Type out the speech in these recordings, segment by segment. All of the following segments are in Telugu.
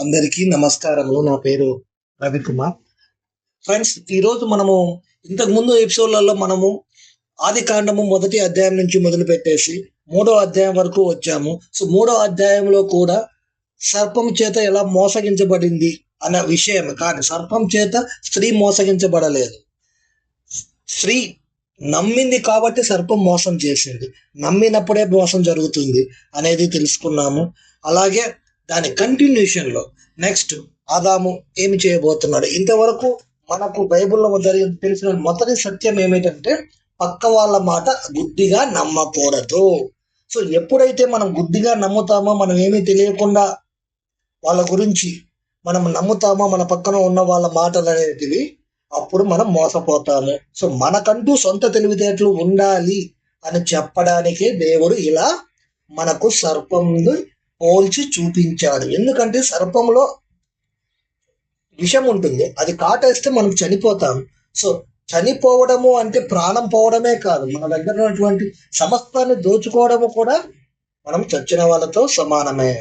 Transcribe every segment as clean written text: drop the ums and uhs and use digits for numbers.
అందరికీ నమస్కారములు. నా పేరు రవికుమార్. ఫ్రెండ్స్, ఈరోజు మనము ఇంతకు ముందు ఎపిసోడ్లలో మనము ఆది కాండము మొదటి అధ్యాయం నుంచి మొదలు పెట్టేసి మూడో అధ్యాయం వరకు వచ్చాము. సో మూడో అధ్యాయంలో కూడా సర్పం చేత ఎలా మోసగించబడింది అన్న విషయం, కానీ సర్పం చేత స్త్రీ మోసగించబడలేదు. స్త్రీ నమ్మింది కాబట్టి సర్పం మోసం చేసింది. నమ్మినప్పుడే మోసం జరుగుతుంది అనేది తెలుసుకున్నాము. అలాగే దాని కంటిన్యూషన్లో నెక్స్ట్ ఆదాము ఏమి చేయబోతున్నాడు. ఇంతవరకు మనకు బైబిల్లో తెలిసిన మొదటి సత్యం ఏమిటంటే పక్క వాళ్ళ మాట గుడ్డిగా నమ్మకూడదు. సో ఎప్పుడైతే మనం గుడ్డిగా నమ్ముతామో, మనం ఏమీ తెలియకుండా వాళ్ళ గురించి మనం నమ్ముతామో, మన పక్కన ఉన్న వాళ్ళ మాటలు అనేటివి, అప్పుడు మనం మోసపోతాము. సో మనకంటూ సొంత తెలివితేటలు ఉండాలి అని చెప్పడానికే దేవుడు ఇలా మనకు సర్పంను పోల్చి చూపించాడు. ఎందుకంటే సర్పంలో విషం ఉంటుంది, అది కాటేస్తే మనం చనిపోతాం. సో చనిపోవడము అంటే ప్రాణం పోవడమే కాదు, మన దగ్గర ఉన్నటువంటి సమస్తాన్ని దోచుకోవడము కూడా మనం చచ్చిన వాళ్ళతో సమానమే.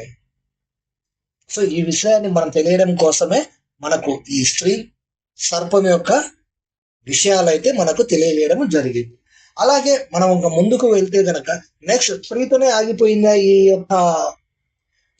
సో ఈ విషయాన్ని మనం తెలియడం కోసమే మనకు ఈ స్త్రీ సర్పం యొక్క విషయాలైతే మనకు తెలియజేయడం జరిగింది. అలాగే మనం ఇంకా ముందుకు వెళ్తే గనక నెక్స్ట్ స్త్రీతోనే ఆగిపోయిందా ఈ యొక్క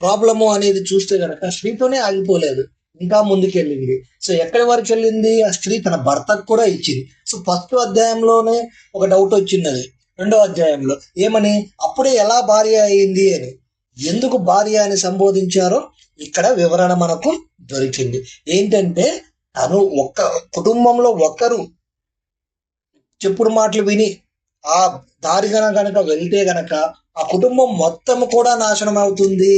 ప్రాబ్లము అనేది చూస్తే గనక స్త్రీతోనే ఆగిపోలేదు, ఇంకా ముందుకెళ్ళింది. సో ఎక్కడి వరకు వెళ్ళింది? ఆ స్త్రీ తన భర్తకు కూడా ఇచ్చింది. సో ఫస్ట్ అధ్యాయంలోనే ఒక డౌట్ వచ్చింది, రెండో అధ్యాయంలో ఏమని, అప్పుడే ఎలా భార్య అయింది అని. ఎందుకు భార్య అని సంబోధించారో ఇక్కడ వివరణ మనకు దొరికింది. ఏంటంటే తను ఒక్క కుటుంబంలో ఒక్కరు చెప్పుడు మాటలు విని ఆ దారి గనక వెళ్తే గనక ఆ కుటుంబం మొత్తం కూడా నాశనం అవుతుంది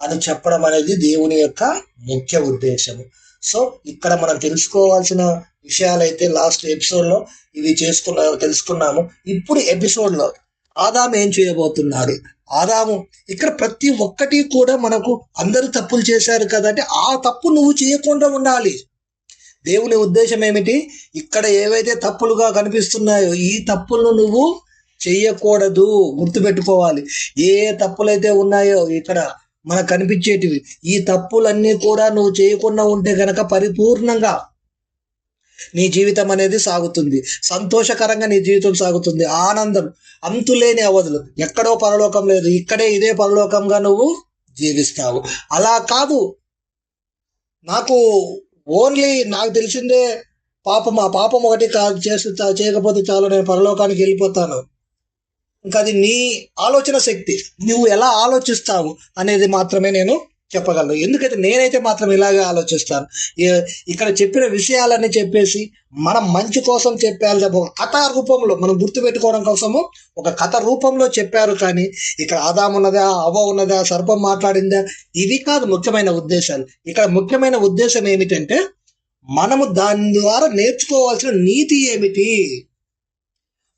అని చెప్పడం అనేది దేవుని యొక్క ముఖ్య ఉద్దేశము. సో ఇక్కడ మనం తెలుసుకోవాల్సిన విషయాలైతే లాస్ట్ ఎపిసోడ్లో ఇవి తెలుసుకున్నాము. ఇప్పుడు ఎపిసోడ్లో ఆదాము ఏం చేయబోతున్నాడు. ఆదాము ఇక్కడ ప్రతి ఒక్కటి కూడా మనకు అందరూ తప్పులు చేశారు కదంటే ఆ తప్పు నువ్వు చేయకుండా ఉండాలి. దేవుని ఉద్దేశం ఏమిటి? ఇక్కడ ఏవైతే తప్పులుగా కనిపిస్తున్నాయో ఈ తప్పులను నువ్వు చెయ్యకూడదు, గుర్తుపెట్టుకోవాలి. ఏ తప్పులైతే ఉన్నాయో ఇక్కడ మనకు కనిపించేటివి, ఈ తప్పులన్నీ కూడా నువ్వు చేయకుండా ఉంటే గనక పరిపూర్ణంగా నీ జీవితం అనేది సాగుతుంది, సంతోషకరంగా నీ జీవితం సాగుతుంది, ఆనందం అంతులేని అవధులు, ఎక్కడో పరలోకం లేదు, ఇక్కడే ఇదే పరలోకంగా నువ్వు జీవిస్తావు. అలా కాదు, నాకు ఓన్లీ నాకు తెలిసిందే పాపం, ఆ పాపం ఒకటి చేయకపోతే చాలు, నేను పరలోకానికి వెళ్ళిపోతాను. ఇంకా అది నీ ఆలోచన శక్తి, నువ్వు ఎలా ఆలోచిస్తావు అనేది మాత్రమే నేను చెప్పగలను. ఎందుకంటే నేనైతే మాత్రం ఇలాగే ఆలోచిస్తాను. ఇక్కడ చెప్పిన విషయాలన్నీ చెప్పేసి మనం మంచి కోసం చెప్పాలి, ఒక కథ రూపంలో మనం గుర్తుపెట్టుకోవడం కోసము ఒక కథ రూపంలో చెప్పారు. కానీ ఇక్కడ ఆదాము ఉన్నదా, అవ్వ ఉన్నదా, సర్పం మాట్లాడిందా, ఇవి కాదు ముఖ్యమైన ఉద్దేశాలు. ఇక్కడ ముఖ్యమైన ఉద్దేశం ఏమిటంటే మనము దాని ద్వారా నేర్చుకోవాల్సిన నీతి ఏమిటి,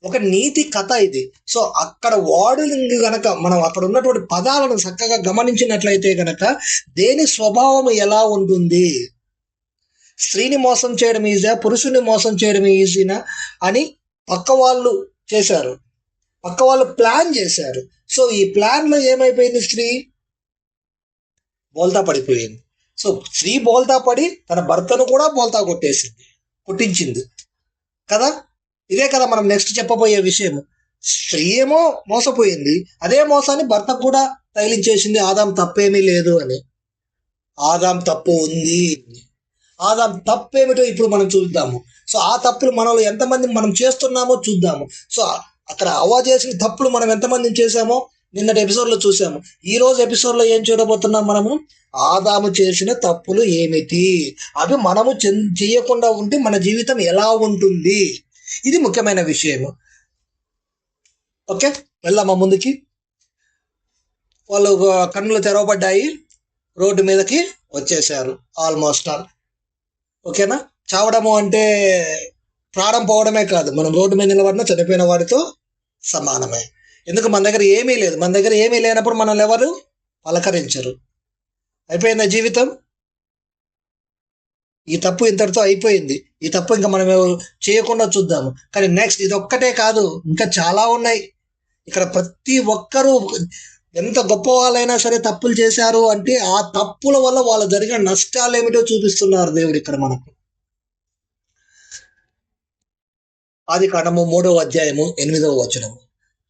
ఒక నీతి కథ ఇది. సో అక్కడ వాడులింగ్ గనక మనం అక్కడ ఉన్నటువంటి పదాలను చక్కగా గమనించినట్లయితే గనక దేని స్వభావం ఎలా ఉంటుంది, స్త్రీని మోసం చేయడం ఈజీనా, పురుషుని మోసం చేయడం ఈజీనా అని పక్క వాళ్ళు చేశారు, పక్క వాళ్ళు ప్లాన్ చేశారు. సో ఈ ప్లాన్లో ఏమైపోయింది, స్త్రీ బోల్తా పడిపోయింది. సో స్త్రీ బోల్తా పడి తన భర్తను కూడా బోల్తా కొట్టించింది కదా. ఇదే కదా మనం నెక్స్ట్ చెప్పబోయే విషయం. స్త్రీ ఏమో మోసపోయింది, అదే మోసాన్ని భర్త కూడా తగిలించేసింది. ఆదాం తప్పేమీ లేదు అని. ఆదాం తప్పు ఉంది. ఆదాం తప్పేమిటో ఇప్పుడు మనం చూద్దాము. సో ఆ తప్పులు మనలో ఎంతమంది మనం చేస్తున్నామో చూద్దాము. సో అక్కడ అవ్వ చేసిన తప్పులు మనం ఎంతమంది చేసామో నిన్నటి ఎపిసోడ్లో చూసాము. ఈ రోజు ఎపిసోడ్లో ఏం చూడబోతున్నాం మనము, ఆదాము చేసిన తప్పులు ఏమిటి, అవి మనము చేయకుండా ఉంటే మన జీవితం ఎలా ఉంటుంది, ఇది ముఖ్యమైన విషయము. ఓకే, వెళ్దామా ముందుకి. వాళ్ళు కన్నులు తెరవబడ్డాయి, రోడ్డు మీదకి వచ్చేసారు ఆల్మోస్ట్ ఆల్. ఓకేనా, చావడము అంటే ప్రాణం పోవడమే కాదు, మనం రోడ్డు మీద నిలబడినా చనిపోయిన వాడితో సమానమే. ఎందుకు మన దగ్గర ఏమీ లేదు, మన దగ్గర ఏమీ లేనప్పుడు మనల్ని ఎవరు పలకరించరు. అయిపోయిందా జీవితం, ఈ తప్పు ఇంతటితో అయిపోయింది, ఈ తప్పు ఇంకా మనం చేయకుండా చూద్దాము. కానీ నెక్స్ట్ ఇది ఒక్కటే కాదు, ఇంకా చాలా ఉన్నాయి. ఇక్కడ ప్రతి ఒక్కరూ ఎంత గొప్ప వాళ్ళైనా సరే తప్పులు చేశారు అంటే ఆ తప్పుల వల్ల వాళ్ళ జరిగిన నష్టాలు ఏమిటో చూపిస్తున్నారు దేవుడు ఇక్కడ మనకు. ఆదికాండము 3వ అధ్యాయము 8వ వచనము.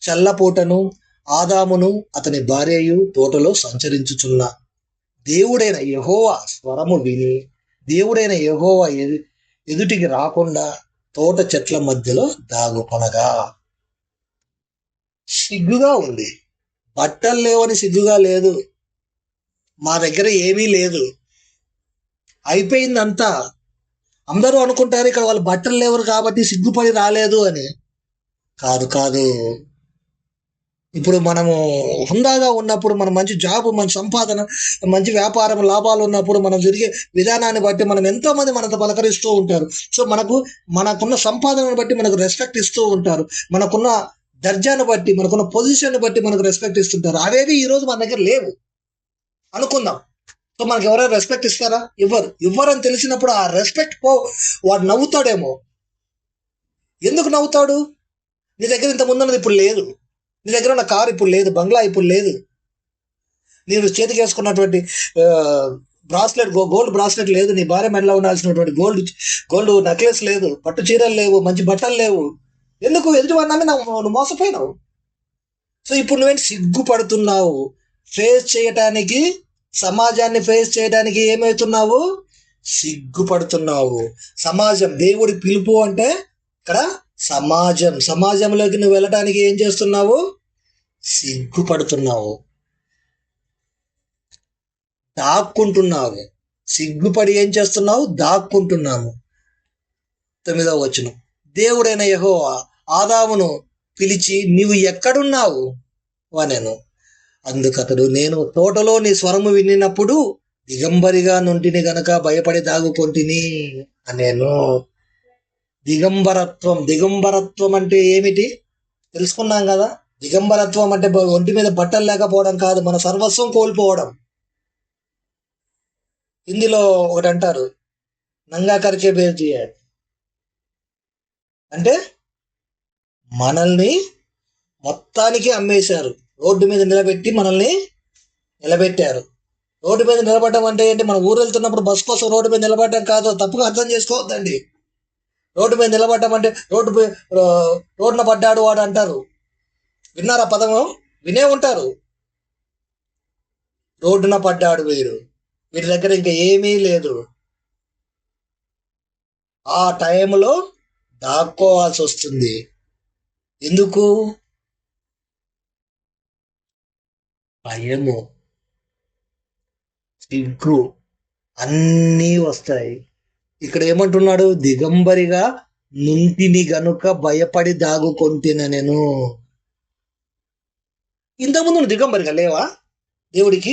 చల్లపూటను ఆదామును అతని భార్యయు తోటలో సంచరించుచున్న దేవుడైన యెహోవా స్వరము విని దేవుడైన యెహోవా ఎదుటికి రాకుండా తోట చెట్ల మధ్యలో దాగుకొనగా. సిగ్గుగా ఉంది. బట్టలు లేవని సిగ్గుగా లేదు. మా దగ్గర ఏమీ లేదు, అయిపోయిందంతా. అందరూ అనుకుంటారు ఇక్కడ వాళ్ళు బట్టలు లేవరు కాబట్టి సిగ్గుపడి రాలేదు అని. కాదు కాదు. ఇప్పుడు మనము హుందాగా ఉన్నప్పుడు, మనం మంచి జాబ్, మంచి సంపాదన, మంచి వ్యాపారం, లాభాలు ఉన్నప్పుడు మనం జరిగే విధానాన్ని బట్టి మనం ఎంతో మంది మనతో పలకరిస్తూ ఉంటారు. సో మనకున్న సంపాదనను బట్టి మనకు రెస్పెక్ట్ ఇస్తూ ఉంటారు. మనకున్న దర్జాను బట్టి, మనకున్న పొజిషన్ బట్టి మనకు రెస్పెక్ట్ ఇస్తుంటారు. అవేవి ఈ రోజు మన దగ్గర లేవు అనుకుందాం. సో మనకు ఎవరైనా రెస్పెక్ట్ ఇస్తారా? ఇవ్వరని తెలిసినప్పుడు ఆ రెస్పెక్ట్ వాడు నవ్వుతాడేమో. ఎందుకు నవ్వుతాడు? నీ దగ్గర ఇంత ముందున్నది ఇప్పుడు లేదు. నీ దగ్గర ఉన్న కారు ఇప్పుడు లేదు, బంగ్లా ఇప్పుడు లేదు. నేను చేతికి వేసుకున్నటువంటి బ్రాస్లెట్, గోల్డ్ బ్రాస్లెట్ లేదు. నీ భార్య మెడలో ఉండాల్సినటువంటి గోల్డ్ నెక్లెస్ లేదు. పట్టు చీరలు లేవు, మంచి బట్టలు లేవు. ఎందుకు? ఎదుటివాడిని నువ్వు మోసపోయినావు. సో ఇప్పుడు నువ్వేంటి సిగ్గుపడుతున్నావు? ఫేస్ చేయటానికి, సమాజాన్ని ఫేస్ చేయడానికి ఏమవుతున్నావు? సిగ్గుపడుతున్నావు. సమాజం, దేవుడి పిలుపు అంటే ఇక్కడ సమాజంలోకి నువ్వు వెళ్ళటానికి ఏం చేస్తున్నావు? సిగ్గుపడుతున్నావు, దాక్కుంటున్నావు. సిగ్గుపడి ఏం చేస్తున్నావు? దాక్కుంటున్నాము. 9వ వచనం. దేవుడైన యెహోవా ఆదామును పిలిచి నీవు ఎక్కడున్నావు అనెను. అందుకతడు నేను తోటలో నీ స్వరము వినినప్పుడు దిగంబరిగా నుంటిని గనక భయపడి దాగుకొంటిని అనేను. దిగంబరత్వం అంటే ఏమిటి తెలుసుకున్నాం కదా. దిగంబరత్వం అంటే ఒంటి మీద బట్టలు లేకపోవడం కాదు, మన సర్వస్వం కోల్పోవడం. హిందీలో ఒకటి అంటారు, నంగా కరికే బేర్ దియా, అంటే మనల్ని మొత్తానికి అమ్మేశారు. రోడ్డు మీద నిలబెట్టి మనల్ని నిలబెట్టారు. రోడ్డు మీద నిలబడడం అంటే ఏంటి? మనం ఊరు వెళ్తున్నప్పుడు బస్ కోసం రోడ్డు మీద నిలబడడం కాదు, తప్పుగా అర్థం చేసుకోవద్దండి. రోడ్డు మీద నిలబడడం అంటే రోడ్డున పడ్డాడు వాడు అంటారు. విన్నారా పదము? వినే ఉంటారు. రోడ్డున పడ్డాడు వీడి దగ్గర ఇంకా ఏమీ లేదు. ఆ టైంలో దాక్కోవాల్సి వస్తుంది. ఎందుకు? భయము, సిగ్గు అన్నీ వస్తాయి. ఇక్కడ ఏమంటున్నాడు? దిగంబరిగా నుంటిని గనుక భయపడి దాగుకొంటిన నేను. ఇంతకుముందు నువ్వు దిగంబరిగా లేవా దేవుడికి?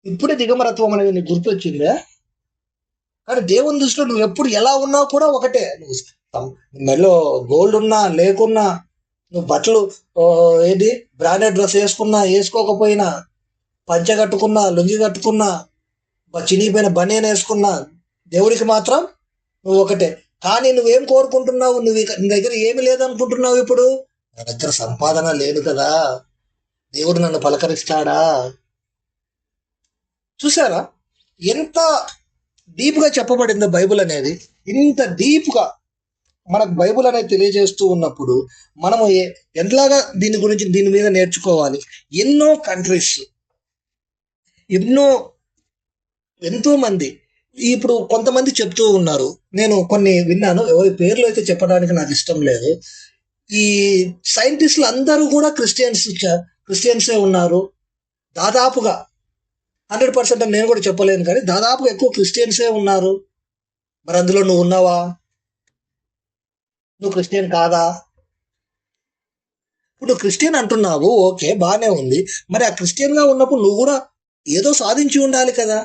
ఇప్పుడే దిగంబరత్వం అనేది నీకు గుర్తొచ్చిందా? కానీ దేవుని దృష్టిలో నువ్వు ఎప్పుడు ఎలా ఉన్నావు కూడా ఒకటే. నువ్వు మెడలో గోల్డ్ ఉన్నా లేకున్నా, నువ్వు బట్టలు ఏంటి బ్రాండెడ్ డ్రెస్ వేసుకున్నా వేసుకోకపోయినా, పంచె కట్టుకున్నా లుంగి కట్టుకున్నా, చినిగిపోయిన బనియన్ వేసుకున్నా, దేవుడికి మాత్రం నువ్వు ఒకటే. కానీ నువ్వేం కోరుకుంటున్నావు? నీ దగ్గర ఏమి లేదనుకుంటున్నావు. ఇప్పుడు నా దగ్గర సంపాదన లేదు కదా, దేవుడు నన్ను పలకరిస్తాడా? చూసారా ఎంత డీప్గా చెప్పబడిందో బైబుల్ అనేది. ఇంత డీప్గా మనకు బైబుల్ అనేది తెలియజేస్తూ ఉన్నప్పుడు మనము ఎంతలాగా దీని మీద నేర్చుకోవాలి. ఎన్నో కంట్రీస్, ఎంతో మంది ఇప్పుడు కొంతమంది చెప్తూ ఉన్నారు. నేను కొన్ని విన్నాను, ఎవరి పేర్లు అయితే చెప్పడానికి నాకు ఇష్టం లేదు. ఈ సైంటిస్టులు అందరూ కూడా క్రిస్టియన్సే ఉన్నారు. దాదాపుగా 100% నేను కూడా చెప్పలేను, కానీ దాదాపుగా ఎక్కువ క్రిస్టియన్సే ఉన్నారు. మరి అందులో నువ్వు ఉన్నావా? నువ్వు క్రిస్టియన్ కాదా? ఇప్పుడు నువ్వు క్రిస్టియన్ అంటున్నావు, ఓకే బాగానే ఉంది. మరి ఆ క్రిస్టియన్గా ఉన్నప్పుడు నువ్వు కూడా ఏదో సాధించి ఉండాలి కదా.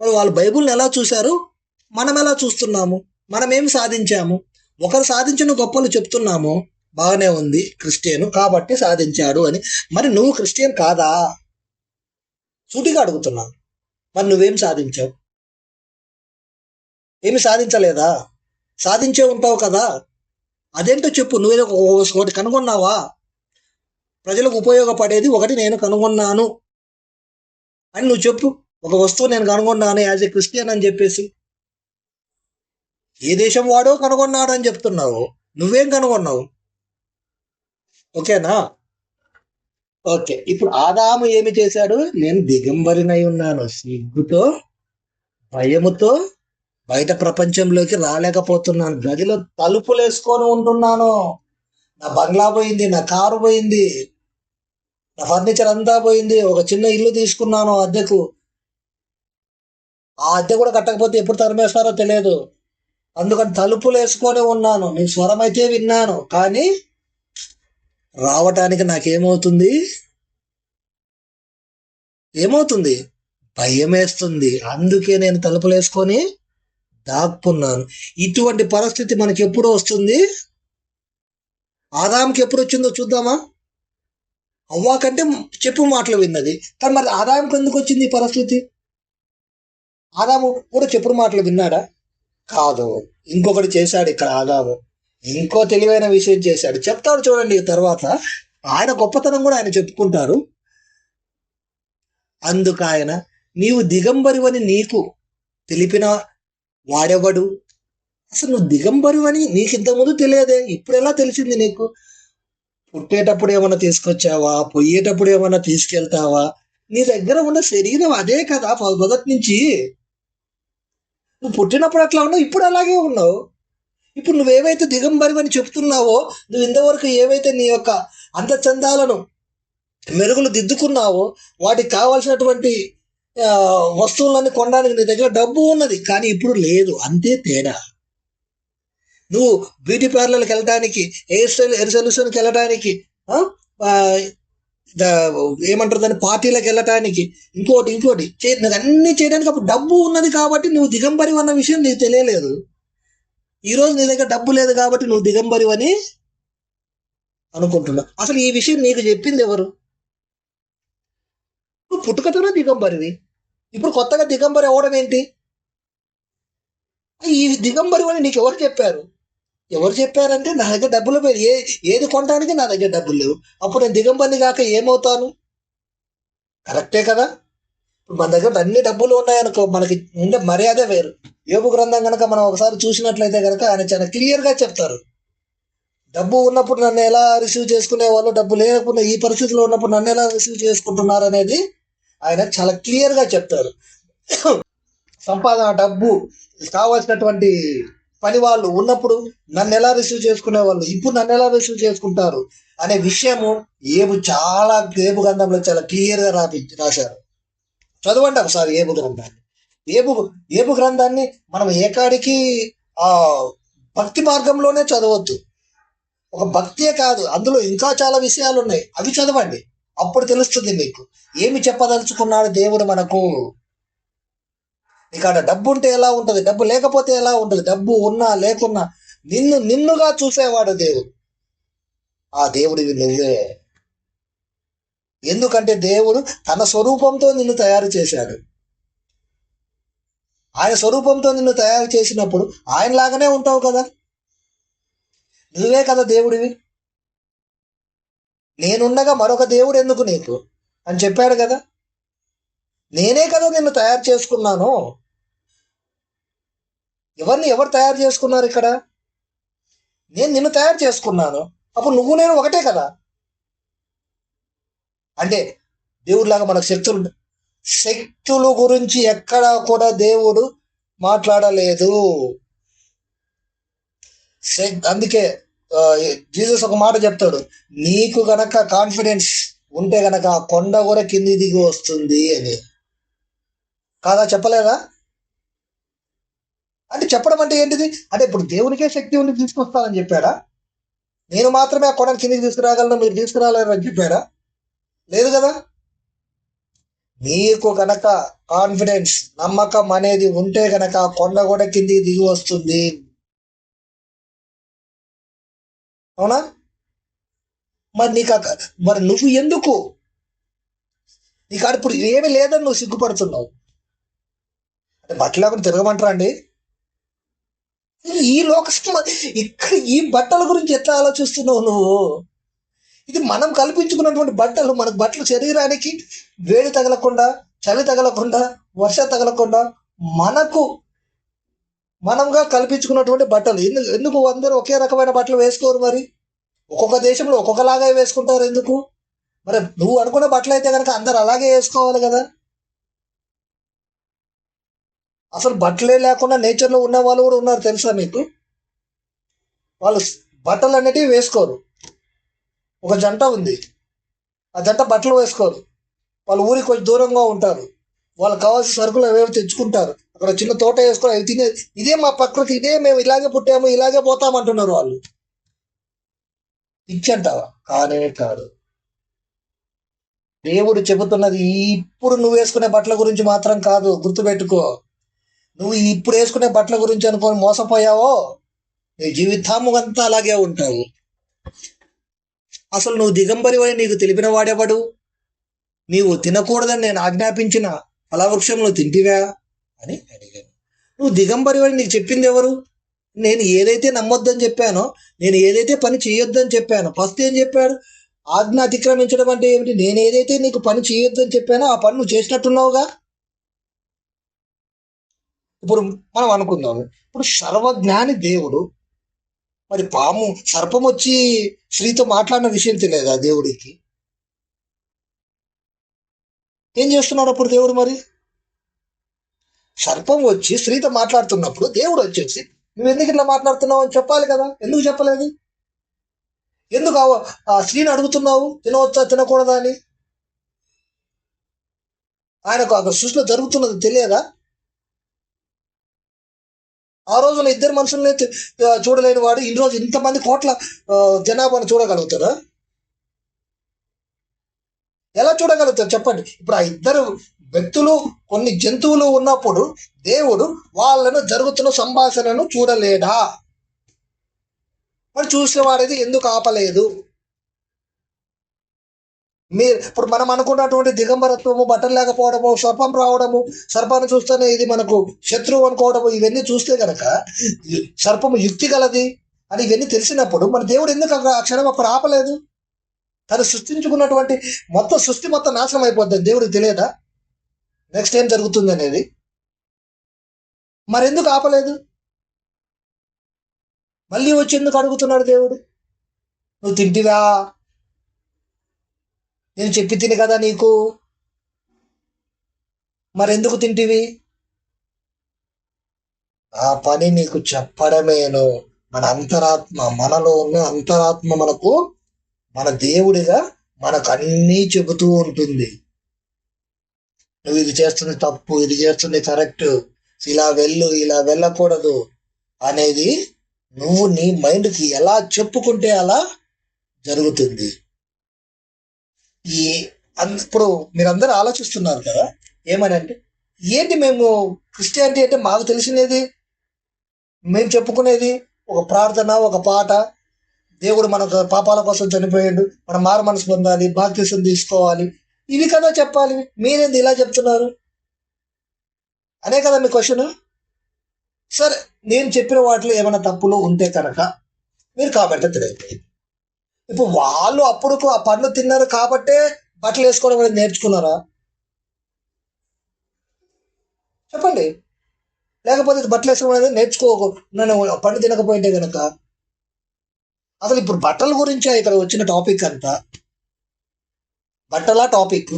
మరి వాళ్ళు బైబుల్ని ఎలా చూశారు, మనం ఎలా చూస్తున్నాము? మనం ఏం సాధించాము? ఒకరు సాధించిన గొప్పలు చెప్తున్నాము, బాగానే ఉంది, క్రిస్టియన్ కాబట్టి సాధించాడు అని. మరి నువ్వు క్రిస్టియన్ కాదా? సూటిగా అడుగుతున్నాను. మరి నువ్వేం సాధించావు? ఏమి సాధించలేదా? సాధించే ఉంటావు కదా, అదేంటో చెప్పు. నువ్వేదో ఒకటి కనుగొన్నావా? ప్రజలకు ఉపయోగపడేది ఒకటి నేను కనుగొన్నాను అని నువ్వు చెప్పు. ఒక వస్తువు నేను కనుగొన్నాను యాజ్ ఎ క్రిస్టియన్ అని చెప్పేసి. ఏ దేశం వాడో కనుగొన్నాడు అని చెప్తున్నావు, నువ్వేం కనుగొన్నావు? ఓకేనా? ఓకే, ఇప్పుడు ఆదాము ఏమి చేశాడు? నేను దిగంబరినై ఉన్నాను, సిగ్గుతో భయముతో బయట ప్రపంచంలోకి రాలేకపోతున్నాను, గదిలో తలుపులు వేసుకొని ఉంటున్నాను, నా బంగ్లా పోయింది, నా కారు పోయింది, నా ఫర్నిచర్ అంతా పోయింది, ఒక చిన్న ఇల్లు తీసుకున్నాను అద్దెకు, ఆ అద్దె కూడా కట్టకపోతే ఎప్పుడు తరిమేస్తారో తెలియదు, అందుకని తలుపులు వేసుకొని ఉన్నాను. నీ స్వరం అయితే విన్నాను, కానీ రావటానికి నాకేమవుతుంది? ఏమవుతుంది? భయం వేస్తుంది. అందుకే నేను తలుపులు వేసుకొని దాక్కున్నాను. ఇటువంటి పరిస్థితి మనకి ఎప్పుడు వస్తుంది? ఆదాంకి ఎప్పుడు వచ్చిందో చూద్దామా? అవ్వా కంటే చెప్పు మాటలు విన్నది, కానీ మరి ఆదాంకి ఎందుకు వచ్చింది ఈ పరిస్థితి? ఆదాము కూడా చెప్పుడు మాటలు విన్నాడా? కాదు, ఇంకొకటి చేశాడు ఇక్కడ ఆదాము. ఇంకో తెలివైన విషయం చేశాడు, చెప్తాడు చూడండి తర్వాత. ఆయన గొప్పతనం కూడా ఆయన చెప్పుకుంటారు. అందుకు ఆయన, నీవు దిగంబరివని నీకు తెలిపిన వాడెవడు? అసలు నువ్వు దిగంబరివని నీకు ఇంతకుముందు తెలియదే, ఇప్పుడు ఎలా తెలిసింది నీకు? పుట్టేటప్పుడు ఏమన్నా తీసుకొచ్చావా? పోయేటప్పుడు ఏమన్నా తీసుకెళ్తావా? నీ దగ్గర ఉన్న శరీరం అదే కదా మొదటి నుంచి. నువ్వు పుట్టినప్పుడు అట్లా ఉన్నావు, ఇప్పుడు అలాగే ఉన్నావు. ఇప్పుడు నువ్వేవైతే దిగంబరివని చెప్తున్నావో, నువ్వు ఇంతవరకు ఏవైతే నీ యొక్క అందచందాలను మెరుగులు దిద్దుకున్నావో, వాటికి కావాల్సినటువంటి వస్తువులన్నీ కొనడానికి నీ దగ్గర డబ్బు ఉన్నది, కానీ ఇప్పుడు లేదు, అంతే తేడా. నువ్వు బ్యూటీ పార్లర్కి వెళ్ళడానికి, హెయిర్ సొల్యూషన్కి వెళ్ళడానికి, ఏమంటారు దాన్ని, పార్టీలకు వెళ్ళటానికి, ఇంకోటి అన్ని చేయడానికి అప్పుడు డబ్బు ఉన్నది కాబట్టి నువ్వు దిగంబరి అన్న విషయం నీకు తెలియలేదు. ఈరోజు నీ దగ్గర డబ్బు లేదు కాబట్టి నువ్వు దిగంబరి అని అనుకుంటున్నావు. అసలు ఈ విషయం నీకు చెప్పింది ఎవరు? నువ్వు పుట్టుకతోనే దిగంబరివి, ఇప్పుడు కొత్తగా దిగంబరి అవ్వడం ఏంటి? ఈ దిగంబరి అని నీకు ఎవరు చెప్పారు? ఎవరు చెప్పారంటే, నా దగ్గర డబ్బులు ఏది కొనడానికి నా దగ్గర డబ్బులు లేవు, అప్పుడు నేను దిగంబరిని కాక ఏమవుతాను? కరెక్టే కదా? మన దగ్గర అన్ని డబ్బులు ఉన్నాయనుకో, మనకి ఉండే మర్యాద వేరు. యోబు గ్రంథం కనుక మనం ఒకసారి చూసినట్లయితే కనుక ఆయన చాలా క్లియర్గా చెప్తారు. డబ్బు ఉన్నప్పుడు నన్ను ఎలా రిసీవ్ చేసుకునే వాళ్ళు, డబ్బు లేకపోతే ఈ పరిస్థితిలో ఉన్నప్పుడు నన్ను ఎలా రిసీవ్ చేసుకుంటున్నారు అనేది ఆయన చాలా క్లియర్గా చెప్తారు. సంపాదన, డబ్బు కావాల్సినటువంటి పని వాళ్ళు ఉన్నప్పుడు నన్ను ఎలా రిసీవ్ చేసుకునే వాళ్ళు, ఇప్పుడు నన్ను ఎలా రిసీవ్ చేసుకుంటారు అనే విషయము ఏబు గ్రంథంలో చాలా క్లియర్గా రాశారు. చదవండి ఒకసారి ఏబు గ్రంథాన్ని. ఏబు గ్రంథాన్ని మనం ఏకాడికి భక్తి మార్గంలోనే చదవద్దు. ఒక భక్తే కాదు, అందులో ఇంకా చాలా విషయాలు ఉన్నాయి, అవి చదవండి. అప్పుడు తెలుస్తుంది మీకు ఏమి చెప్పదలుచుకున్నాడు దేవుడు మనకు. ఇక్కడ డబ్బు ఉంటే ఎలా ఉంటుంది, డబ్బు లేకపోతే ఎలా ఉంటుంది, డబ్బు ఉన్నా లేకున్నా నిన్నుగా చూసేవాడు దేవుడు. ఆ దేవుడివి నువ్వే. ఎందుకంటే దేవుడు తన స్వరూపంతో నిన్ను తయారు చేశాడు. ఆయన స్వరూపంతో నిన్ను తయారు చేసినప్పుడు ఆయనలాగానే ఉంటావు కదా. నువ్వే కదా దేవుడివి. నేనుండగా మరొక దేవుడు ఎందుకు నీకు అని చెప్పాడు కదా. నేనే కదా నిన్ను తయారు చేసుకున్నాను. ఎవరు తయారు చేసుకున్నారు ఇక్కడ? నేను నిన్ను తయారు చేసుకున్నాను. అప్పుడు నువ్వు నేను ఒకటే కదా. అంటే దేవుడిలాగా మనకు శక్తుల గురించి ఎక్కడా కూడా దేవుడు మాట్లాడలేదు. అందుకే జీసస్ ఒక మాట చెప్తాడు, నీకు గనక కాన్ఫిడెన్స్ ఉంటే గనక కొండ కూడా కింది దిగి వస్తుంది అని. కాదా? చెప్పలేదా? అంటే చెప్పడం అంటే ఏంటిది అంటే, ఇప్పుడు దేవునికే శక్తి ఉండి తీసుకొస్తానని చెప్పాడా? నేను మాత్రమే ఆ కొండను కిందికి తీసుకురాగలను, మీరు తీసుకురాలేరని చెప్పాడా? లేదు కదా. నీకు గనక కాన్ఫిడెన్స్, నమ్మకం అనేది ఉంటే గనక కొండ కూడా కిందికి దిగి వస్తుంది. అవునా? మరి నువ్వు ఎందుకు, నీకు ఇప్పుడు ఏమి లేదని నువ్వు సిగ్గుపడుతున్నావు? అంటే బట్టలు లేకుండా తిరగమంటారా అండి? ఈ ఇక్కడ ఈ బట్టల గురించి ఎట్లా ఆలోచిస్తున్నావు నువ్వు? ఇది మనం కల్పించుకున్నటువంటి బట్టలు. మనకు బట్టలు శరీరానికి వేడి తగలకుండా, చలి తగలకుండా, వర్షం తగలకుండా మనకు మనంగా కల్పించుకున్నటువంటి బట్టలు. ఎందుకు అందరూ ఒకే రకమైన బట్టలు వేసుకోరు? మరి ఒక్కొక్క దేశంలో ఒక్కొక్కలాగా వేసుకుంటారు. ఎందుకు? మరి నువ్వు అనుకున్న బట్టలు అయితే కనుక అందరు అలాగే వేసుకోవాలి కదా. అసలు బట్టలే లేకుండా నేచర్లో ఉన్న వాళ్ళు కూడా ఉన్నారు, తెలుసా మీకు? వాళ్ళు బట్టలు అనేటివి వేసుకోరు. ఒక జంట ఉంది, ఆ జంట బట్టలు వేసుకోరు. వాళ్ళు ఊరికి కొంచెం దూరంగా ఉంటారు. వాళ్ళకి కావాల్సిన సరుకులు అవేవి తెచ్చుకుంటారు. అక్కడ చిన్న తోట వేసుకొని అవి తినే, ఇదే మా ప్రకృతి, ఇదే మేము ఇలాగే పుట్టాము, ఇలాగే పోతామంటున్నారు వాళ్ళు. ఇచ్చంటావా? కానే కాదు. దేవుడు చెబుతున్నది ఇప్పుడు నువ్వు వేసుకునే బట్టల గురించి మాత్రం కాదు. గుర్తుపెట్టుకో. నువ్వు ఇప్పుడు వేసుకునే బట్టల గురించి అనుకొని మోసపోయావో నీ జీవితాము అంతా అలాగే ఉంటావు. అసలు నువ్వు దిగంబరివని నీకు తెలిపిన వాడెవడు? నీవు తినకూడదని నేను ఆజ్ఞాపించిన ఫలవృక్షంలో తింటివా అని అడిగాను. నువ్వు దిగంబరివని నీకు చెప్పింది ఎవరు? నేను ఏదైతే నమ్మొద్దని చెప్పానో, నేను ఏదైతే పని చేయొద్దని చెప్పానో, ఫస్ట్ ఏం చెప్పాడు? ఆజ్ఞ అతిక్రమించడం అంటే ఏమిటి? నేను ఏదైతే నీకు పని చేయొద్దని చెప్పానో ఆ పని నువ్వు చేసినట్టున్నావుగా. ఇప్పుడు మనం అనుకుందాము, ఇప్పుడు సర్వజ్ఞాని దేవుడు, మరి పాము సర్పం వచ్చి స్త్రీతో మాట్లాడిన విషయం తెలియదా దేవుడికి? ఏం చేస్తున్నాడు అప్పుడు దేవుడు? మరి సర్పం వచ్చి స్త్రీతో మాట్లాడుతున్నప్పుడు దేవుడు వచ్చేసి నువ్వు ఎందుకు ఇట్లా మాట్లాడుతున్నావు అని చెప్పాలి కదా. ఎందుకు చెప్పలేదు? ఎందుకు ఆ స్త్రీని అడుగుతున్నావు తినవచ్చా తినకూడదా అని? ఆయనకు ఆ సృష్టిలో జరుగుతున్నది తెలియదా? ఆ రోజున ఇద్దరు మనుషుల్ని చూడలేని వాడు ఈ రోజు ఇంతమంది కోట్ల జనాభాను చూడగలుగుతారా? ఎలా చూడగలుగుతారు చెప్పండి? ఇప్పుడు ఆ ఇద్దరు వ్యక్తులు, కొన్ని జంతువులు ఉన్నప్పుడు దేవుడు వాళ్ళను జరుగుతున్న సంభాషణను చూడలేడా? మరి చూసేవాడేది ఎందుకు ఆపలేదు? మీరు ఇప్పుడు మనం అనుకున్నటువంటి దిగంబరత్వము, బట్టలు లేకపోవడము, సర్పం రావడము, సర్పాన్ని చూస్తేనే ఇది మనకు శత్రువు అనుకోవడము, ఇవన్నీ చూస్తే కనుక సర్పము యుక్తి గలది అని ఇవన్నీ తెలిసినప్పుడు మన దేవుడు ఎందుకు ఆ క్షణం అప్పుడు ఆపలేదు? తను సృష్టించుకున్నటువంటి మొత్తం సృష్టి మొత్తం నాశనం అయిపోద్ది, దేవుడికి తెలియదా నెక్స్ట్ ఏం జరుగుతుంది అనేది? మరెందుకు ఆపలేదు? మళ్ళీ వచ్చి ఎందుకు అడుగుతున్నాడు దేవుడు? నువ్వు తింటివా? నేను చెప్పి తిని కదా నీకు, మరెందుకు తింటివి? ఆ పని నీకు చెప్పడమేను. మన అంతరాత్మ, మనలో ఉన్న అంతరాత్మ మనకు, మన దేవుడిగా మనకు అన్నీ చెబుతూ ఉంటుంది. నువ్వు ఇది చేస్తుంది తప్పు, ఇది చేస్తుంది కరెక్ట్, ఇలా వెళ్ళు, ఇలా వెళ్ళకూడదు అనేది నువ్వు నీ మైండ్కి ఎలా చెప్పుకుంటే అలా జరుగుతుంది. ఈ ఇప్పుడు మీరందరూ ఆలోచిస్తున్నారు కదా ఏమని అంటే, ఏంటి మేము క్రిస్టియానిటీ అంటే మాకు తెలిసినది, మేము చెప్పుకునేది ఒక ప్రార్థన, ఒక పాట, దేవుడు మన పాపాల కోసం చనిపోయాడు, మనం మారు మనసు పొందాలి, బాప్తిసం తీసుకోవాలి, ఇవి కదా చెప్పాలి. మీరేంది ఇలా చెప్తున్నారు అనే కదా మీ క్వశ్చన్. సరే, నేను చెప్పిన వాటిలో ఏమైనా తప్పులు ఉంటే కనుక మీరు కామెంట్లో తెలియదు. ఇప్పుడు వాళ్ళు అప్పుడు ఆ పండ్లు తిన్నారు కాబట్టే బట్టలు వేసుకోవడం అనేది నేర్చుకున్నారా? చెప్పండి. లేకపోతే బట్టలు వేసుకోవడం అనేది నేర్చుకోకుండా పండు తినకపోయింటే కనుక. అసలు ఇప్పుడు బట్టల గురించి ఇక్కడ వచ్చిన టాపిక్ అంతా, బట్టల టాపిక్,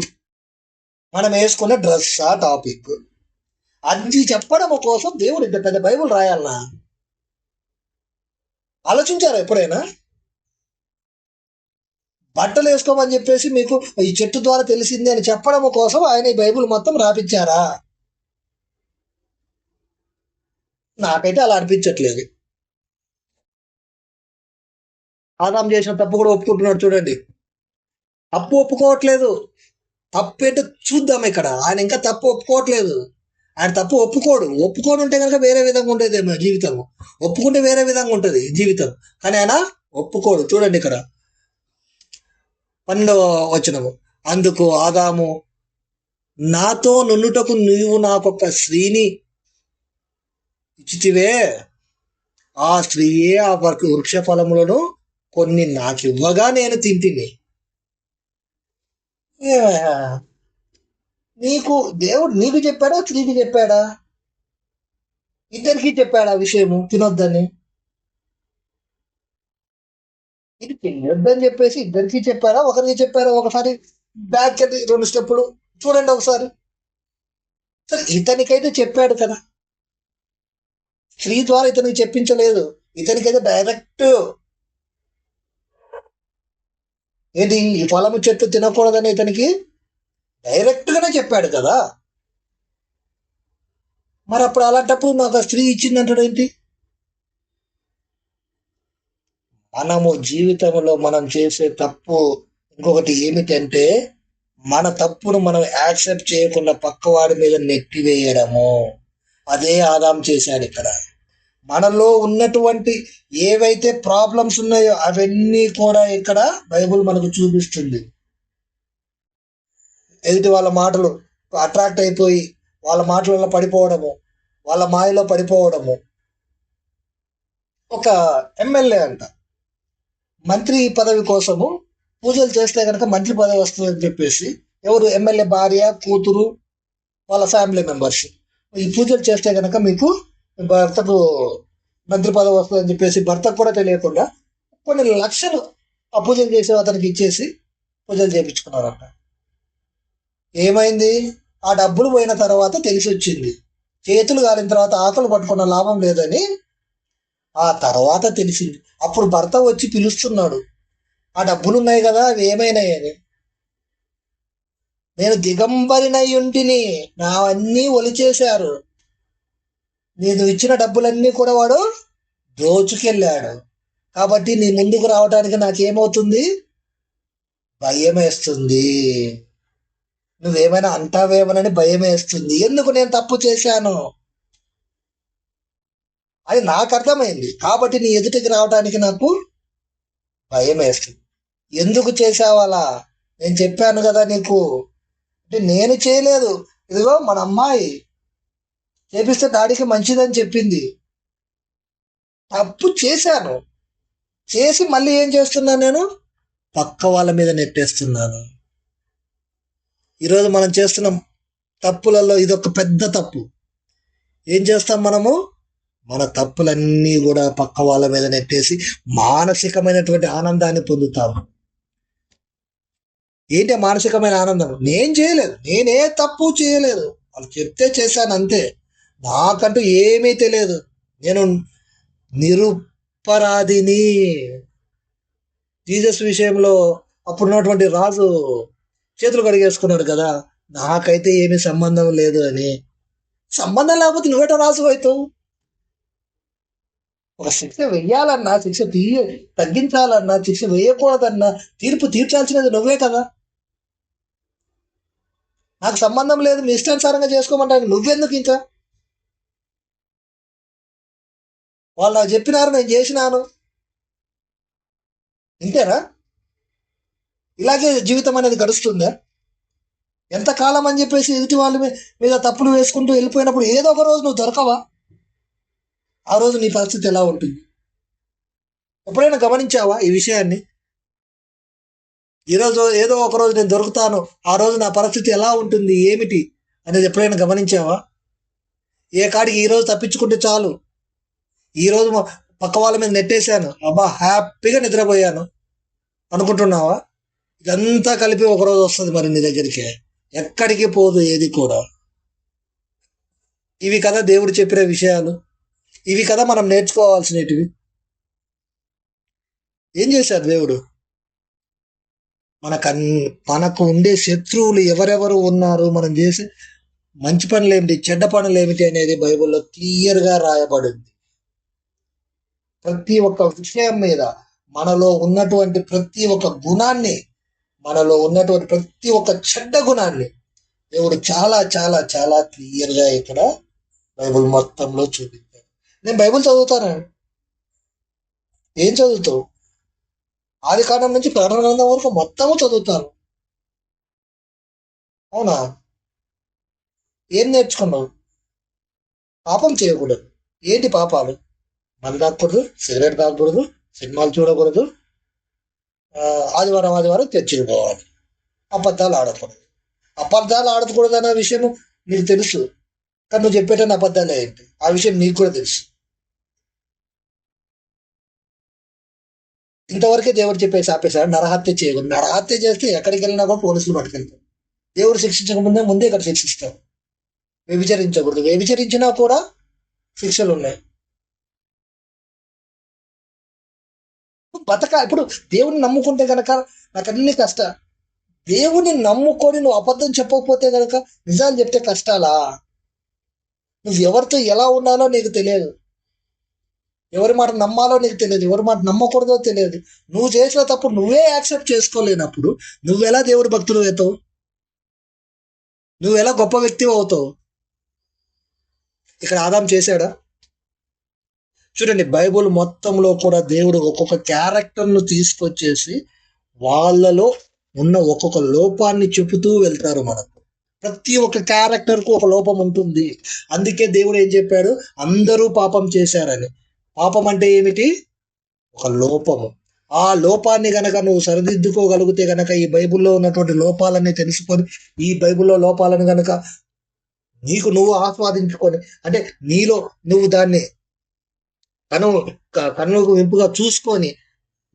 మనం వేసుకునే డ్రెస్ ఆ టాపిక్, అది చెప్పడం కోసం దేవుడు ఇంత పెద్ద బైబుల్ రాయాలనా? ఆలోచించారా ఎప్పుడైనా? బట్టలు వేసుకోమని చెప్పేసి మీకు ఈ చెట్టు ద్వారా తెలిసింది అని చెప్పడం కోసం ఆయన ఈ బైబుల్ మొత్తం రాపించారా? నాకైతే అలా అనిపించట్లేదు. ఆదాం చేసిన తప్పు కూడా ఒప్పుకుంటున్నాడు చూడండి. తప్పు ఒప్పుకోవట్లేదు. తప్పు ఏంటో చూద్దాం. ఇక్కడ ఆయన ఇంకా తప్పు ఒప్పుకోవట్లేదు. ఆయన తప్పు ఒప్పుకోడు ఉంటే కనుక వేరే విధంగా ఉండేది జీవితం. ఒప్పుకుంటే వేరే విధంగా ఉంటుంది జీవితం. కానీ ఆయన ఒప్పుకోడు. చూడండి ఇక్కడ 12వ వచనము, అందుకు ఆదాము, నాతో నున్నుటకు నీవు నాకొక స్త్రీని ఇచ్చితివే, ఆ స్త్రీయే ఆ వృక్ష ఫలములను కొన్ని నాకు ఇవ్వగా నేను తింటిని. ఏమయ్యా, నీకు దేవుడు నీకు చెప్పాడా స్త్రీకి చెప్పాడా? ఇద్దరికి చెప్పాడా విషయము తినొద్దని? ఇది తినొద్దని చెప్పేసి ఇద్దరికి చెప్పారా ఒకరికి చెప్పారా? ఒకసారి బ్యాక్ అది 2 స్టెప్పులు చూడండి ఒకసారి. సరే, ఇతనికైతే చెప్పాడు కదా, స్త్రీ ద్వారా ఇతనికి చెప్పించలేదు. ఇతనికైతే డైరెక్ట్ ఏంటి ఈ ఫలము చెట్టు తినకూడదని ఇతనికి డైరెక్ట్ గానే చెప్పాడు కదా. మరి అప్పుడు అలాంటప్పుడు నాకు ఆ స్త్రీ ఇచ్చిందంటాడు ఏంటి? మనము జీవితంలో మనం చేసే తప్పు ఇంకొకటి ఏమిటంటే, మన తప్పును మనం యాక్సెప్ట్ చేయకుండా పక్కవాడి మీద నెట్టివేయడము. అదే ఆదాం చేశాడు ఇక్కడ. మనలో ఉన్నటువంటి ఏవైతే ప్రాబ్లమ్స్ ఉన్నాయో అవన్నీ కూడా ఇక్కడ బైబుల్ మనకు చూపిస్తుంది. ఎదుటి వాళ్ళ మాటలు అట్రాక్ట్ అయిపోయి వాళ్ళ మాటలలో పడిపోవడము, వాళ్ళ మాయలో పడిపోవడము. ఒక ఎమ్మెల్యే అంట మంత్రి పదవి కోసము పూజలు చేస్తే కనుక మంత్రి పదవి వస్తుందని చెప్పేసి, ఎవరు ఎమ్మెల్యే భార్య కూతురు వాళ్ళ ఫ్యామిలీ మెంబర్స్ ఈ పూజలు చేస్తే కనుక మీకు భర్తకు మంత్రి పదవి వస్తుందని చెప్పేసి భర్తకు కూడా తెలియకుండా కొన్ని లక్షలు ఆ పూజలు చేసే అతనికి ఇచ్చేసి పూజలు చేయించుకున్నారంట. ఏమైంది? ఆ డబ్బులు పోయిన తర్వాత తెలిసి వచ్చింది, చేతులు కాలిన తర్వాత ఆకులు పట్టుకున్న లాభం లేదని ఆ తర్వాత తెలిసింది. అప్పుడు భర్త వచ్చి పిలుస్తున్నాడు, ఆ డబ్బులు ఉన్నాయి కదా అవి ఏమైనాయని. నేను దిగంబరినై ఉంటిని, నా అన్నీ ఒలిచేశారు, నేను ఇచ్చిన డబ్బులన్నీ కూడా వాడు దోచుకెళ్ళాడు. కాబట్టి నీ ముందుకు రావడానికి నాకేమవుతుంది? భయం వేస్తుంది. నువ్వేమైనా అంటావేమోనని భయం వేస్తుంది. ఎందుకు? నేను తప్పు చేశాను అది నాకు అర్థమైంది. కాబట్టి నీ ఎదుటికి రావడానికి నాకు భయం వేస్తుంది. ఎందుకు చేసావాలా? నేను చెప్పాను కదా నీకు. అంటే నేను చేయలేదు, ఇదిగో మన అమ్మాయి చేపిస్తే డాడీకి మంచిదని చెప్పింది. తప్పు చేశాను, చేసి మళ్ళీ ఏం చేస్తున్నాను నేను? పక్క వాళ్ళ మీద నెట్టేస్తున్నాను. ఈరోజు మనం చేస్తున్న తప్పులలో ఇదొక పెద్ద తప్పు. ఏం చేస్తాం మనము? మన తప్పులన్నీ కూడా పక్క వాళ్ళ మీద నెట్టేసి మానసికమైనటువంటి ఆనందాన్ని పొందుతాము. ఏంటి మానసికమైన ఆనందం? నేను చేయలేదు, నేనే తప్పు చేయలేదు, వాళ్ళు చెప్తే చేశాను అంతే, నాకంటూ ఏమీ తెలియదు, నేను నిరుపరాధిని. జీసస్ విషయంలో అప్పుడున్నటువంటి రాజు చేతులు కడిగేసుకున్నాడు కదా, నాకైతే ఏమీ సంబంధం లేదు అని. సంబంధం లేకపోతే నువ్వేట రాజు అవుతావు? ఒక శిక్ష వెయ్యాలన్నా, శిక్ష తగ్గించాలన్నా, శిక్ష వేయకూడదన్నా తీర్పు తీర్చాల్సినది నువ్వే కదా. నాకు సంబంధం లేదు, మీ ఇష్టానుసారంగా చేసుకోమంటాను, నువ్వెందుకు? ఇంకా వాళ్ళు నాకు చెప్పినారు, నేను చేసినాను, ఇంతేనా? ఇలాగే జీవితం అనేది గడుస్తుందా? ఎంతకాలం అని చెప్పేసి ఎదుటి వాళ్ళ మీద తప్పులు వేసుకుంటూ వెళ్ళిపోయినప్పుడు ఏదో ఒక రోజు నువ్వు దొరకవా? ఆ రోజు నీ పరిస్థితి ఎలా ఉంటుంది? ఎప్పుడైనా గమనించావా ఈ విషయాన్ని? ఈరోజు ఏదో ఒక రోజు నేను దొరుకుతాను, ఆ రోజు నా పరిస్థితి ఎలా ఉంటుంది ఏమిటి అనేది ఎప్పుడైనా గమనించావా? ఏ కాడికి ఈరోజు తప్పించుకుంటే చాలు, ఈరోజు పక్క వాళ్ళ మీద నెట్టేశాను, అబ్బా హ్యాపీగా నిద్రపోయాను అనుకుంటున్నావా? ఇదంతా కలిపి ఒకరోజు వస్తుంది మరి నీ దగ్గరికి, ఎక్కడికి పోదు ఏది కూడా. ఇవి కదా దేవుడు చెప్పిన విషయాలు, ఇవి కదా మనం నేర్చుకోవాల్సినవి. ఏం చేశారు దేవుడు? మనకు ఉండే శత్రువులు ఎవరెవరు ఉన్నారు, మనం చేసే మంచి పనులు ఏమిటి, చెడ్డ పనులు ఏమిటి అనేది బైబిల్లో క్లియర్గా రాయబడింది. ప్రతి ఒక్క విషయం మీద, మనలో ఉన్నటువంటి ప్రతి ఒక్క గుణాన్ని, మనలో ఉన్నటువంటి ప్రతి ఒక్క చెడ్డ గుణాన్ని దేవుడు చాలా చాలా చాలా క్లియర్గా ఇక్కడ బైబిల్ మొత్తంలో చూపించాడు. నేను బైబిల్ చదువుతాను. ఏం చదువుతావు? ఆది కాండం నుంచి ప్రకటన గ్రంథం వరకు మొత్తము చదువుతాను. అవునా? ఏం నేర్చుకున్నావు? పాపం చేయకూడదు. ఏంటి పాపాలు? మందు తాగకూడదు, సిగరెట్ తాగకూడదు, సినిమాలు చూడకూడదు, ఆదివారం ఆదివారం చర్చికి పోవాలి. అబద్ధాలు ఆడకూడదు. అబద్ధాలు ఆడకూడదు అన్న విషయం నీకు తెలుసు, కానీ నువ్వు చెప్పేటన్ని అబద్ధాలే ఏంటి ఆ విషయం నీకు కూడా తెలుసు. ఇంతవరకే దేవుడు చెప్పేసి ఆపేశాడు, నరహత్య చేయకూడదు. నరహత్య చేస్తే ఎక్కడికి వెళ్ళినా కూడా పోలీసులు పట్టుకెళ్తారు. దేవుడు శిక్షించక ముందే ఇక్కడ శిక్షిస్తారు. వ్యభిచరించకూడదు, వ్యభిచరించినా కూడా శిక్షలు ఉన్నాయి. ఇప్పుడు దేవుని నమ్ముకుంటే గనక నాకు అన్ని దేవుని నమ్ముకొని నువ్వు అబద్ధం చెప్పకపోతే గనక నిజాలు చెప్తే కష్టాలా? నువ్వు ఎవరితో ఎలా ఉండాలో నీకు తెలియదు, ఎవరి మాట నమ్మాలో నీకు తెలియదు, ఎవరి మాట నమ్మకూడదో తెలియదు. నువ్వు చేసిన తప్పు నువ్వే యాక్సెప్ట్ చేసుకోలేనప్పుడు నువ్వెలా దేవుడి భక్తులు అవుతావు? నువ్వెలా గొప్ప వ్యక్తి అవుతావు? ఇక్కడ ఆదాం చేశాడా? చూడండి, బైబుల్ మొత్తంలో కూడా దేవుడు ఒక్కొక్క క్యారెక్టర్ను తీసుకొచ్చేసి వాళ్ళలో ఉన్న ఒక్కొక్క లోపాన్ని చెబుతూ వెళ్తారు. మనకు ప్రతి ఒక్క క్యారెక్టర్కు ఒక లోపం ఉంటుంది. అందుకే దేవుడు ఏం చెప్పాడు? అందరూ పాపం చేశారని. పాపం అంటే ఏమిటి? ఒక లోపము. ఆ లోపాన్ని గనక నువ్వు సరిదిద్దుకోగలిగితే గనక, ఈ బైబిల్లో ఉన్నటువంటి లోపాలన్నీ తెలుసుకొని, ఈ బైబిల్లో లోపాలను గనక నీకు నువ్వు ఆస్వాదించుకొని, అంటే నీలో నువ్వు దాన్ని కన్నుకు వింపుగా చూసుకొని,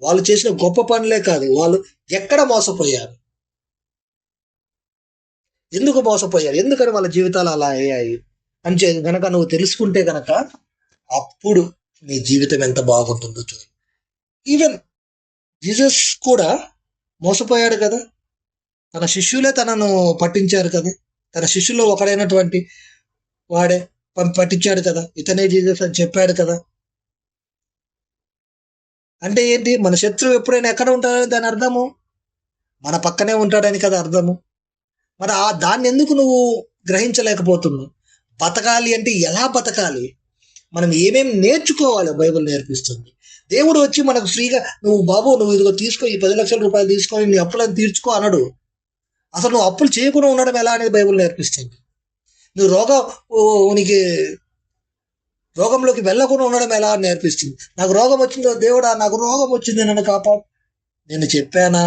వాళ్ళు చేసిన గొప్ప పనులే కాదు, వాళ్ళు ఎక్కడ మోసపోయారు, ఎందుకు మోసపోయారు, ఎందుకని వాళ్ళ జీవితాలు అలా అయ్యాయి అని గనక నువ్వు తెలుసుకుంటే గనక అప్పుడు నీ జీవితం ఎంత బాగుంటుందో చూడు. ఈవెన్ జీసస్ కూడా మోసపోయాడు కదా, తన శిష్యులే తనను పట్టించారు కదా, తన శిష్యుల్లో ఒకడైనటువంటి వాడే పట్టించాడు కదా, ఇతనే జీసస్ అని చెప్పాడు కదా. అంటే ఏంటి? మన శత్రువు ఎప్పుడైనా ఎక్కడ ఉంటాడని దాని అర్థము మన పక్కనే ఉంటాడని కదా అర్థము. మరి దాన్ని ఎందుకు నువ్వు గ్రహించలేకపోతున్నావు? బతకాలి అంటే ఎలా బతకాలి, మనం ఏమేమి నేర్చుకోవాలి బైబిల్ నేర్పిస్తుంది. దేవుడు వచ్చి మనకు ఫ్రీగా నువ్వు ఇదిగో తీసుకో, ఈ 10 లక్షల రూపాయలు తీసుకొని నీ అప్పులను తీర్చుకో అనడు. అసలు నువ్వు అప్పులు చేయకుండా ఉండడం ఎలా అనేది బైబిల్ నేర్పిస్తుంది. నువ్వు రోగంలోకి వెళ్ళకుండా ఉండడం ఎలా నేర్పిస్తుంది. నాకు రోగం వచ్చిందో, దేవుడా నాకు రోగం వచ్చింది నన్ను కాపాడు. నేను చెప్పానా?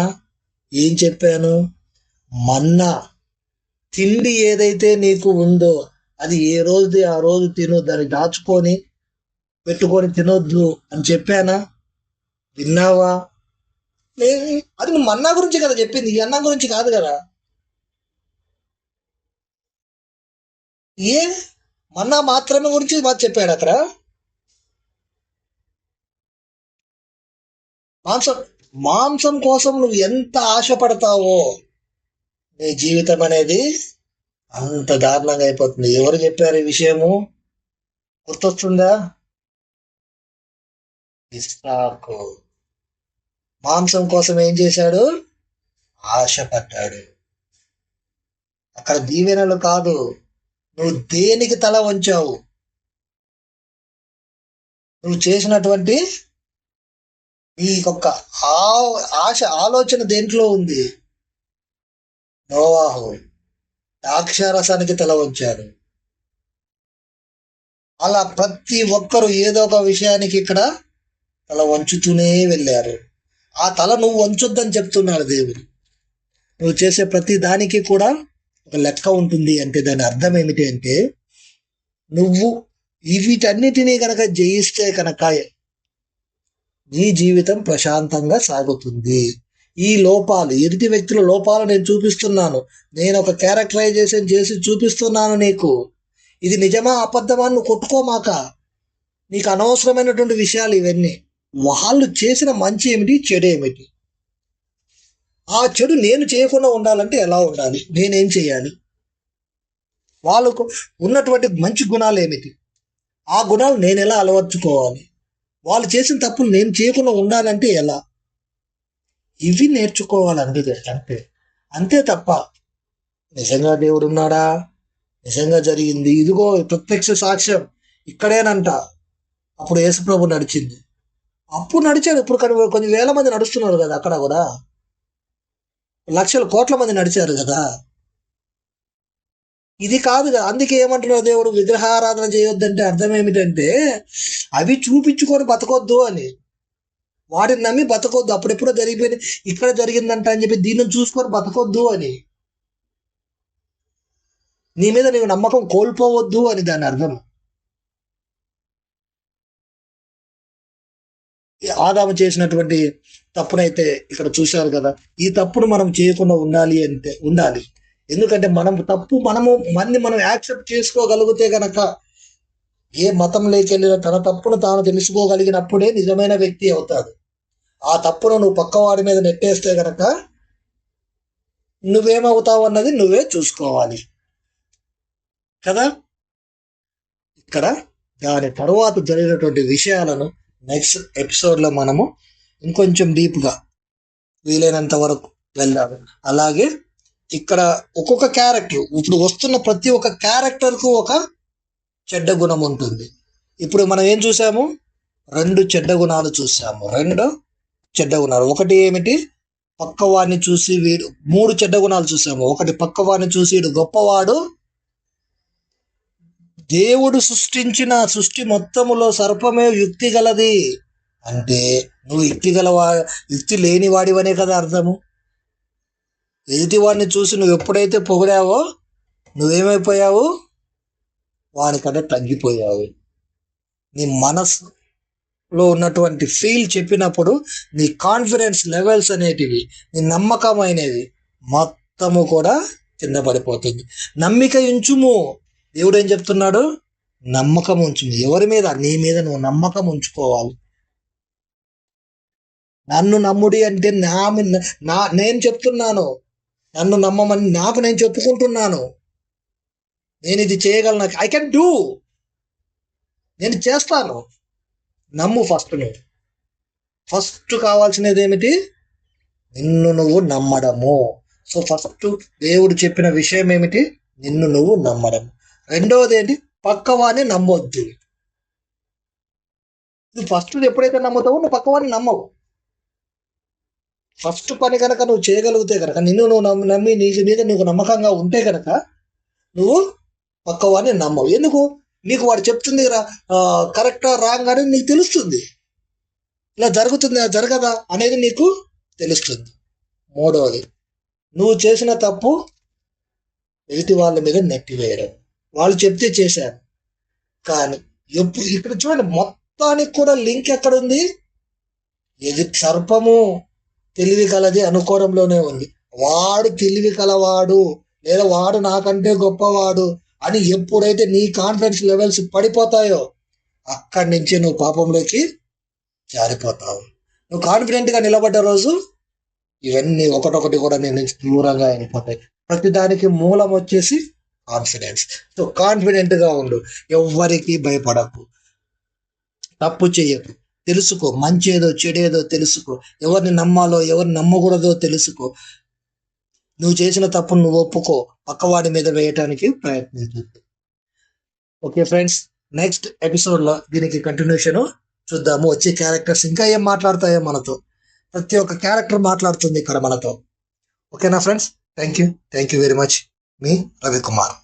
ఏం చెప్పాను? మన్నా తిండి ఏదైతే నీకు ఉందో అది ఏ రోజుది ఆ రోజు తిను, దాన్ని దాచుకొని పెట్టుకొని తినొద్దు అని చెప్పానా? విన్నావా? అది నువ్వు మన్నా గురించి కదా చెప్పింది, ఈ అన్నం గురించి కాదు కదా. మన్నా మాత్రమే గురించి చెప్పాడు అక్కడ. మాంసం కోసం నువ్వు ఎంత ఆశపడతావో నీ జీవితం అనేది అంత దారుణంగా అయిపోతుంది. ఎవరు చెప్పారు ఈ విషయము? గుర్తొస్తుందా? ఇస్సాకు మాంసం కోసం ఏం చేశాడు? ఆశపడ్డాడు. అక్కడ దీవెనలు కాదు, నువ్వు దేనికి తల వంచావు? నువ్వు చేసినటువంటి నీకొక్క ఆలోచన దేంట్లో ఉంది? నోవాహు ద్రాక్షారసానికి తల వంచాడు. అలా ప్రతి ఒక్కరు ఏదో ఒక విషయానికి ఇక్కడ తల వంచుతూనే వెళ్ళారు. ఆ తల నువ్వు వంచొద్దని చెప్తున్నాడు దేవుడు. నువ్వు చేసే ప్రతి దానికి కూడా ఒక లెక్క ఉంటుంది. అంటే దాని అర్థం ఏమిటి అంటే, నువ్వు వీటన్నిటినీ కనుక జయిస్తే కనుక నీ జీవితం ప్రశాంతంగా సాగుతుంది. ఈ లోపాలు, ఎదుటి వ్యక్తుల లోపాలు నేను చూపిస్తున్నాను, నేను ఒక క్యారెక్టరైజేషన్ చేసి చూపిస్తున్నాను నీకు. ఇది నిజమా అబద్ధమా నువ్వు కొట్టుకోమాక. నీకు అనవసరమైనటువంటి విషయాలు ఇవన్నీ. వాళ్ళు చేసిన మంచి ఏమిటి, చెడు ఏమిటి, ఆ చెడు నేను చేయకుండా ఉండాలంటే ఎలా ఉండాలి, నేనేం చేయాలి, వాళ్ళకు ఉన్నటువంటి మంచి గుణాలు ఏమిటి, ఆ గుణాలు నేను ఎలా అలవర్చుకోవాలి, వాళ్ళు చేసిన తప్పులు నేను చేయకుండా ఉండాలంటే ఎలా, ఇవి నేర్చుకోవాలంటే అంతే తప్ప నిజంగా దేవుడు ఉన్నాడా, నిజంగా జరిగింది, ఇదిగో ప్రత్యక్ష సాక్ష్యం ఇక్కడేనంట. అప్పుడు యేసుప్రభు నడిచింది, అప్పుడు నడిచాడు. ఇప్పుడు కొన్ని వేల మంది నడుస్తున్నారు కదా, అక్కడ కూడా లక్షల కోట్ల మంది నడిచారు కదా. ఇది కాదు కదా. అందుకే ఏమంటున్నాడు దేవుడు, విగ్రహారాధన చేయొద్దంటే అర్థం ఏమిటంటే అవి చూపించుకొని బతకొద్దు అని. వాడిని నమ్మి బతకొద్దు. అప్పుడెప్పుడో జరిగిపోయింది, ఇక్కడ జరిగిందంట అని చెప్పి దీన్ని చూసుకొని బతకొద్దు అని, నీ మీద నీవు నమ్మకం కోల్పోవద్దు అని దాని అర్థం. ఆదాము చేసినటువంటి తప్పునైతే ఇక్కడ చూశారు కదా. ఈ తప్పును మనం చేయకుండా ఉండాలి. ఎందుకంటే మనం యాక్సెప్ట్ చేసుకోగలిగితే గనక, ఏ మతం లేకెళ్ళిన తన తప్పును తాను తెలుసుకోగలిగినప్పుడే నిజమైన వ్యక్తి అవుతాడు. ఆ తప్పును నువ్వు పక్కవాడి మీద నెట్టేస్తే గనక నువ్వేమవుతావు అన్నది నువ్వే చూసుకోవాలి కదా. ఇక్కడ దాని తరువాత జరిగినటువంటి విషయాలను నెక్స్ట్ ఎపిసోడ్లో మనము ఇంకొంచెం డీప్గా వీలైనంత వరకు వెళ్దాము. అలాగే ఇక్కడ ఒక్కొక్క క్యారెక్టర్, ఇప్పుడు వస్తున్న ప్రతి ఒక్క క్యారెక్టర్కు ఒక చెడ్డ గుణం ఉంటుంది. ఇప్పుడు మనం ఏం చూసాము? 2 చెడ్డ గుణాలు చూసాము. 2 చెడ్డ గుణాలు. ఒకటి ఏమిటి? పక్కవాడిని చూసి వీడు. 3 చెడ్డ గుణాలు చూసాము. ఒకటి, పక్కవాడిని చూసి వీడు గొప్పవాడు, దేవుడు సృష్టించిన సృష్టి మొత్తములో సర్పమే యుక్తి గలది. అంటే నువ్వు యుక్తి లేని వాడివనే కదా అర్థము. ఎదుటి వాడిని చూసి నువ్వు ఎప్పుడైతే పొగిడావో నువ్వేమైపోయావు? వాడికంటే తగ్గిపోయావు. నీ మనసులో ఉన్నటువంటి ఫీల్ చెప్పినప్పుడు నీ కాన్ఫిడెన్స్ లెవెల్స్ అనేటివి, నీ నమ్మకం అనేది మొత్తము కూడా కింద పడిపోతుంది. నమ్మిక ఉంచుము. దేవుడు ఏం చెప్తున్నాడు? నమ్మకం ఉంచుము. ఎవరి మీద? నీ మీద నువ్వు నమ్మకం ఉంచుకోవాలి. నన్ను నమ్ముడి అంటే నేను చెప్తున్నాను, నన్ను నమ్మమని నేను చెప్పుకుంటున్నాను. నేను ఇది చేయగలను, ఐ కెన్ డూ, నేను చేస్తాను. నమ్ము. ఫస్ట్ కావాల్సినది ఏమిటి? నిన్ను నువ్వు నమ్మడము. సో ఫస్ట్ దేవుడు చెప్పిన విషయం ఏమిటి? నిన్ను నువ్వు నమ్మడం. రెండవది ఏంటి? పక్కవాడిని నమ్మొద్దు. నువ్వు ఫస్ట్ ఎప్పుడైతే నమ్ముతావో నువ్వు పక్కవాడిని నమ్మవు. ఫస్ట్ పని కనుక నువ్వు చేయగలిగితే కనుక, నిన్ను నువ్వు నమ్మి నీ మీద నువ్వు నమ్మకంగా ఉంటే కనుక నువ్వు పక్కవాడిని నమ్మవు. ఎందుకు? నీకు వాడు చెప్తుంది కరెక్టా రాంగ్ అని నీకు తెలుస్తుంది. ఇలా జరుగుతుంది జరగదా అనేది నీకు తెలుస్తుంది. మూడవది, నువ్వు చేసిన తప్పు ఎదుటి వాళ్ళ మీద నెట్టివేయడం. వాళ్ళు చెప్తే చేశారు, కానీ ఇక్కడ చూడండి, మొత్తానికి కూడా లింక్ ఎక్కడుంది? సర్పము తెలివి కలది అనుకోవడంలోనే ఉంది. వాడు తెలివి కలవాడు, లేదా వాడు నాకంటే గొప్పవాడు అని ఎప్పుడైతే నీ కాన్ఫిడెన్స్ లెవెల్స్ పడిపోతాయో అక్కడి నుంచి నువ్వు పాపంలోకి జారిపోతావు. నువ్వు కాన్ఫిడెంట్గా నిలబడ్డ రోజు ఇవన్నీ ఒకటొకటి కూడా నేను దూరంగా అయిపోతాయి. ప్రతిదానికి మూలం వచ్చేసి కాన్ఫిడెన్స్. సో కాన్ఫిడెంట్గా ఉండు, ఎవ్వరికి భయపడకు, తప్పు చెయ్యకు, తెలుసుకో, మంచేదో చెడేదో తెలుసుకో, ఎవరిని నమ్మాలో ఎవరిని నమ్మకూడదో తెలుసుకో. నువ్వు చేసిన తప్పును నువ్వు ఒప్పుకో, పక్కవాడి మీద వేయటానికి ప్రయత్నించు. ఓకే ఫ్రెండ్స్, నెక్స్ట్ ఎపిసోడ్లో దీనికి కంటిన్యూషన్ చూద్దాము. వచ్చే క్యారెక్టర్స్ ఇంకా ఏం మాట్లాడతాయో మనతో. ప్రతి ఒక్క క్యారెక్టర్ మాట్లాడుతుంది ఇక్కడ మనతో. ఓకేనా friends? Thank you very much. Me Ravikumar.